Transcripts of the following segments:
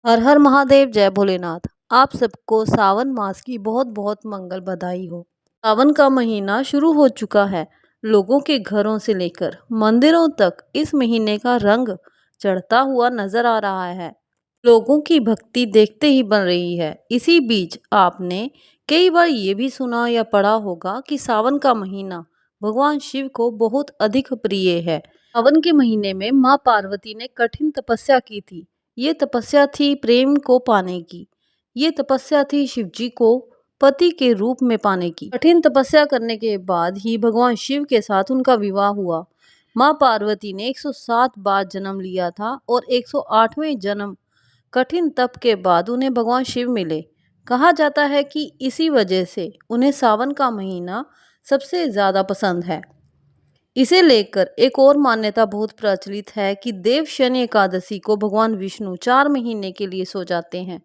हर हर महादेव, जय भोलेनाथ। आप सबको सावन मास की बहुत बहुत मंगल बधाई हो। सावन का महीना शुरू हो चुका है। लोगों के घरों से लेकर मंदिरों तक इस महीने का रंग चढ़ता हुआ नजर आ रहा है। लोगों की भक्ति देखते ही बन रही है। इसी बीच आपने कई बार ये भी सुना या पढ़ा होगा कि सावन का महीना भगवान शिव को बहुत अधिक प्रिय है। सावन के महीने में माँ पार्वती ने कठिन तपस्या की थी। ये तपस्या थी प्रेम को पाने की। ये तपस्या थी शिवजी को पति के रूप में पाने की। कठिन तपस्या करने के बाद ही भगवान शिव के साथ उनका विवाह हुआ। माँ पार्वती ने 107 बार जन्म लिया था और 108वें जन्म कठिन तप के बाद उन्हें भगवान शिव मिले। कहा जाता है कि इसी वजह से उन्हें सावन का महीना सबसे ज्यादा पसंद है। इसे लेकर एक और मान्यता बहुत प्रचलित है कि देवशनि एकादशी को भगवान विष्णु 4 महीने के लिए सो जाते हैं।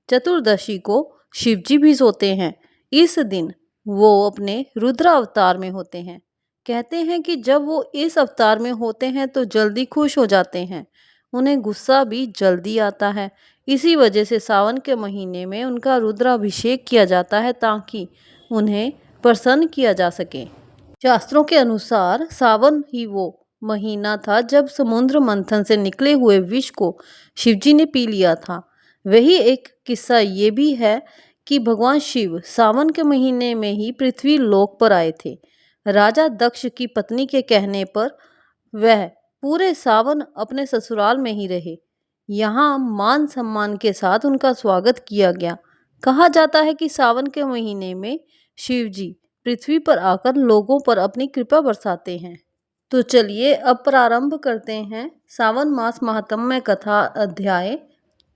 चतुर्दशी को शिवजी भी सोते हैं। इस दिन वो अपने रुद्र अवतार में होते हैं। कहते हैं कि जब वो इस अवतार में होते हैं तो जल्दी खुश हो जाते हैं। उन्हें गुस्सा भी जल्दी आता है। इसी वजह से सावन के महीने में उनका रुद्राभिषेक किया जाता है ताकि उन्हें प्रसन्न किया जा सके। शास्त्रों के अनुसार सावन ही वो महीना था जब समुद्र मंथन से निकले हुए विष को शिवजी ने पी लिया था। वही एक किस्सा ये भी है कि भगवान शिव सावन के महीने में ही पृथ्वी लोक पर आए थे। राजा दक्ष की पत्नी के कहने पर वह पूरे सावन अपने ससुराल में ही रहे। यहाँ मान सम्मान के साथ उनका स्वागत किया गया। कहा जाता है कि सावन के महीने में शिवजी पृथ्वी पर आकर लोगों पर अपनी कृपा बरसाते हैं। तो चलिए अब प्रारंभ करते हैं सावन मास महात्म्य कथा अध्याय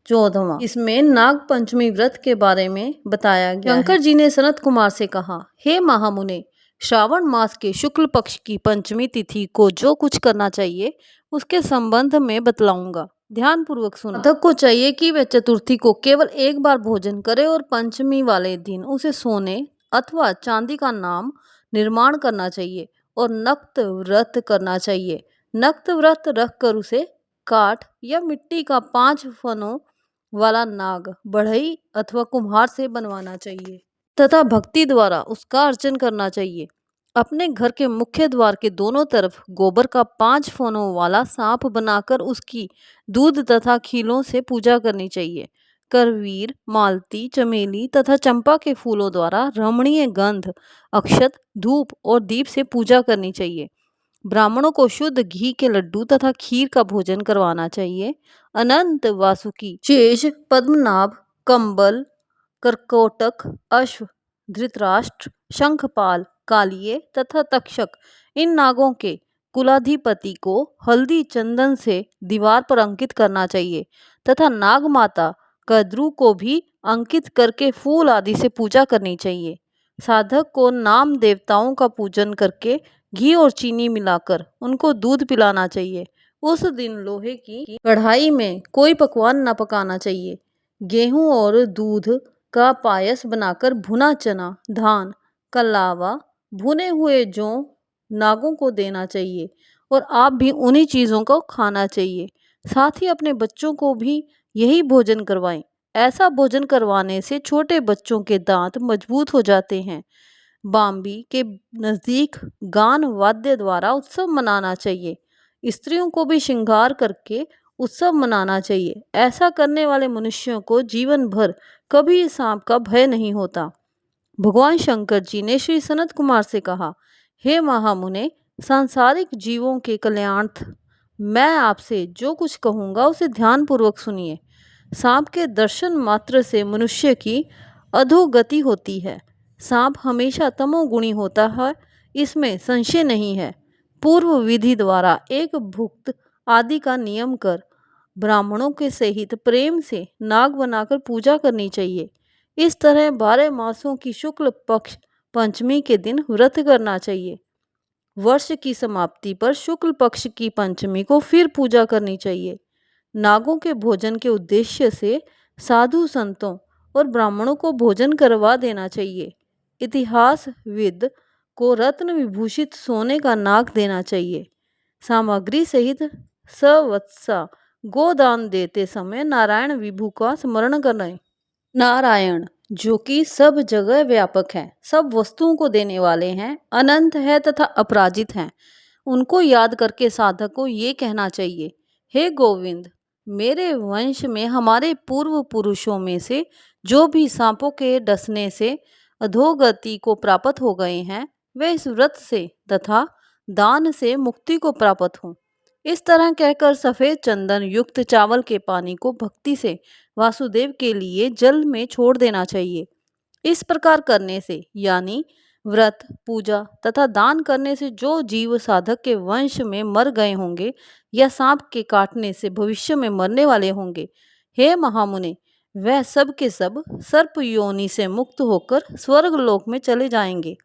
14वां। इसमें नाग पंचमी व्रत के बारे में बताया गया शंकर जी ने सनत कुमार से कहा, हे महामुने, श्रावण मास के शुक्ल पक्ष की पंचमी तिथि को जो कुछ करना चाहिए उसके संबंध में बतलाऊंगा। ध्यान पूर्वक सुना। साधक को चाहिए कि वह चतुर्थी को केवल एक बार भोजन करे और पंचमी वाले दिन उसे सोने अथवा चांदी का नाम निर्माण करना चाहिए और नक्त व्रत करना चाहिए। नक्त व्रत रखकर उसे काठ या मिट्टी का 5 फनों वाला नाग बढ़ई अथवा कुम्हार से बनवाना चाहिए तथा भक्ति द्वारा उसका अर्चन करना चाहिए। अपने घर के मुख्य द्वार के दोनों तरफ गोबर का 5 फनों वाला सांप बनाकर उसकी दूध तथा खीलों से पूजा करनी चाहिए। करवीर, मालती, चमेली तथा चंपा के फूलों द्वारा रमणीय गंध, अक्षत, धूप और दीप से पूजा करनी चाहिए। ब्राह्मणों को शुद्ध घी के लड्डू तथा खीर का भोजन करवाना चाहिए। अनंत, वासुकी, शेष, पद्मनाभ, कंबल, करकोटक, अश्व, धृतराष्ट्र, शंखपाल, कालिये तथा तक्षक, इन नागों के कुलाधिपति को हल्दी चंदन से दीवार पर अंकित करना चाहिए तथा नाग माता कद्रू को भी अंकित करके फूल आदि से पूजा करनी चाहिए। साधक को नाम देवताओं का पूजन करके घी और चीनी मिलाकर उनको दूध पिलाना चाहिए। उस दिन लोहे की कढ़ाई में कोई पकवान न पकाना चाहिए। गेहूं और दूध का पायस बनाकर भुना चना, धान, कलावा, भुने हुए जौ नागों को देना चाहिए और आप भी उन्हीं चीज़ों को खाना चाहिए। साथ ही अपने बच्चों को भी यही भोजन करवाएं। ऐसा भोजन करवाने से छोटे बच्चों के दांत मजबूत हो जाते हैं। बाम्बी के नज़दीक गान वाद्य द्वारा उत्सव मनाना चाहिए। स्त्रियों को भी श्रृंगार करके उत्सव मनाना चाहिए। ऐसा करने वाले मनुष्यों को जीवन भर कभी सांप का भय नहीं होता। भगवान शंकर जी ने श्री सनत कुमार से कहा, हे महामुने, सांसारिक जीवों के कल्याणार्थ मैं आपसे जो कुछ कहूँगा उसे ध्यानपूर्वक सुनिए। सांप के दर्शन मात्र से मनुष्य की अधोगति होती है। सांप हमेशा तमोगुणी होता है, इसमें संशय नहीं है। पूर्व विधि द्वारा एक भुक्त आदि का नियम कर ब्राह्मणों के सहित प्रेम से नाग बनाकर पूजा करनी चाहिए। इस तरह 12 मासों की शुक्ल पक्ष पंचमी के दिन व्रत करना चाहिए। वर्ष की समाप्ति पर शुक्ल पक्ष की पंचमी को फिर पूजा करनी चाहिए। नागों के भोजन के उद्देश्य से साधु संतों और ब्राह्मणों को भोजन करवा देना चाहिए। इतिहासविद को रत्न विभूषित सोने का नाग देना चाहिए। सामग्री सहित सवत्सा गोदान देते समय नारायण विभु का स्मरण करें। नारायण जो कि सब जगह व्यापक है, सब वस्तुओं को देने वाले हैं, अनंत है तथा अपराजित हैं, उनको याद करके साधक को ये कहना चाहिए, हे गोविंद, मेरे वंश में हमारे पूर्व पुरुषों में से जो भी सांपों के डसने से अधोगति को प्राप्त हो गए हैं, वे इस व्रत से तथा दान से मुक्ति को प्राप्त हों। इस तरह कहकर सफेद चंदन युक्त चावल के पानी को भक्ति से वासुदेव के लिए जल में छोड़ देना चाहिए। इस प्रकार करने से यानी व्रत, पूजा तथा दान करने से जो जीव साधक के वंश में मर गए होंगे या सांप के काटने से भविष्य में मरने वाले होंगे, हे महामुने, वह सब के सब सर्प योनि से मुक्त होकर स्वर्ग लोक में चले जाएंगे।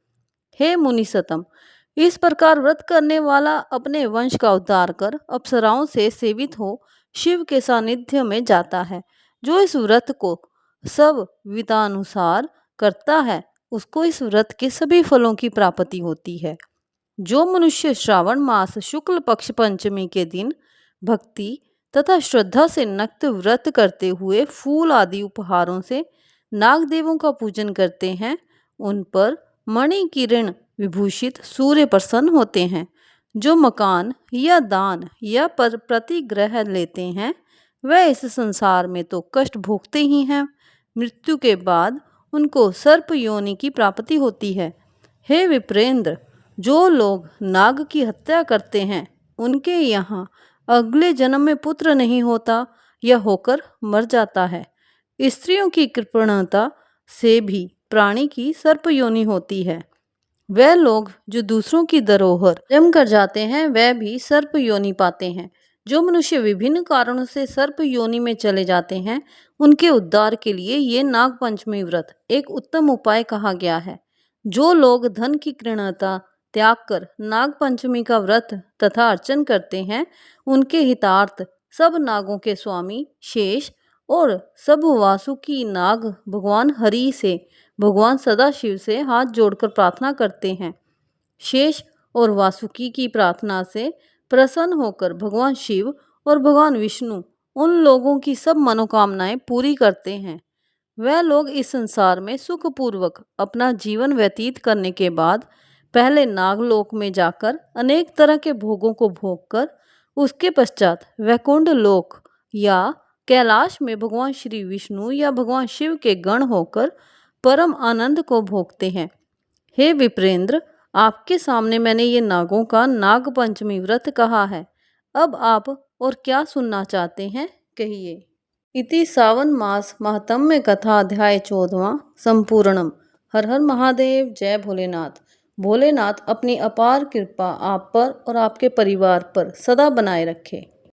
हे मुनिसतम, इस प्रकार व्रत करने वाला अपने वंश का उद्धार कर अप्सराओं से सेवित हो शिव के सानिध्य में जाता है। जो इस व्रत को सब विधानुसार करता है, उसको इस व्रत के सभी फलों की प्राप्ति होती है। जो मनुष्य श्रावण मास शुक्ल पक्ष पंचमी के दिन भक्ति तथा श्रद्धा से नक्त व्रत करते हुए फूल आदि उपहारों से नागदेवों का पूजन करते हैं, उन पर मणि किरण विभूषित सूर्य प्रसन्न होते हैं। जो मकान या दान या प्रतिग्रह लेते हैं, वह इस संसार में तो कष्ट भोगते ही हैं, मृत्यु के बाद उनको सर्प योनि की प्राप्ति होती है। हे विप्रेंद्र, जो लोग नाग की हत्या करते हैं, उनके यहाँ अगले जन्म में पुत्र नहीं होता या होकर मर जाता है। स्त्रियों की कृपणता से भी प्राणी की सर्प योनि होती है। वह लोग जो दूसरों की धरोहर जम कर जाते हैं, वह भी सर्प योनि पाते हैं। जो मनुष्य विभिन्न कारणों से सर्प योनि में चले जाते हैं, उनके उद्धार के लिए ये नाग पंचमी व्रत एक उत्तम उपाय कहा गया है। जो लोग धन की कृणता त्याग कर नाग पंचमी का व्रत तथा अर्चन करते हैं, उनके हितार्थ सब नागों के स्वामी शेष और सब वासुकी नाग भगवान हरि से, भगवान सदाशिव से हाथ जोड़कर प्रार्थना करते हैं। शेष और वासुकी की प्रार्थना से प्रसन्न होकर भगवान शिव और भगवान विष्णु उन लोगों की सब मनोकामनाएं पूरी करते हैं। वह लोग इस संसार में सुखपूर्वक अपना जीवन व्यतीत करने के बाद पहले नागलोक में जाकर अनेक तरह के भोगों को भोगकर उसके पश्चात वैकुंठ लोक या कैलाश में भगवान श्री विष्णु या भगवान शिव के गण होकर परम आनंद को भोगते हैं। हे विप्रेंद्र, आपके सामने मैंने ये नागों का नाग पंचमी व्रत कहा है। अब आप और क्या सुनना चाहते हैं, कहिए। इति सावन मास महात्म्य कथा अध्याय 14वां संपूर्णम। हर हर महादेव। जय भोलेनाथ। भोलेनाथ अपनी अपार कृपा आप पर और आपके परिवार पर सदा बनाए रखे।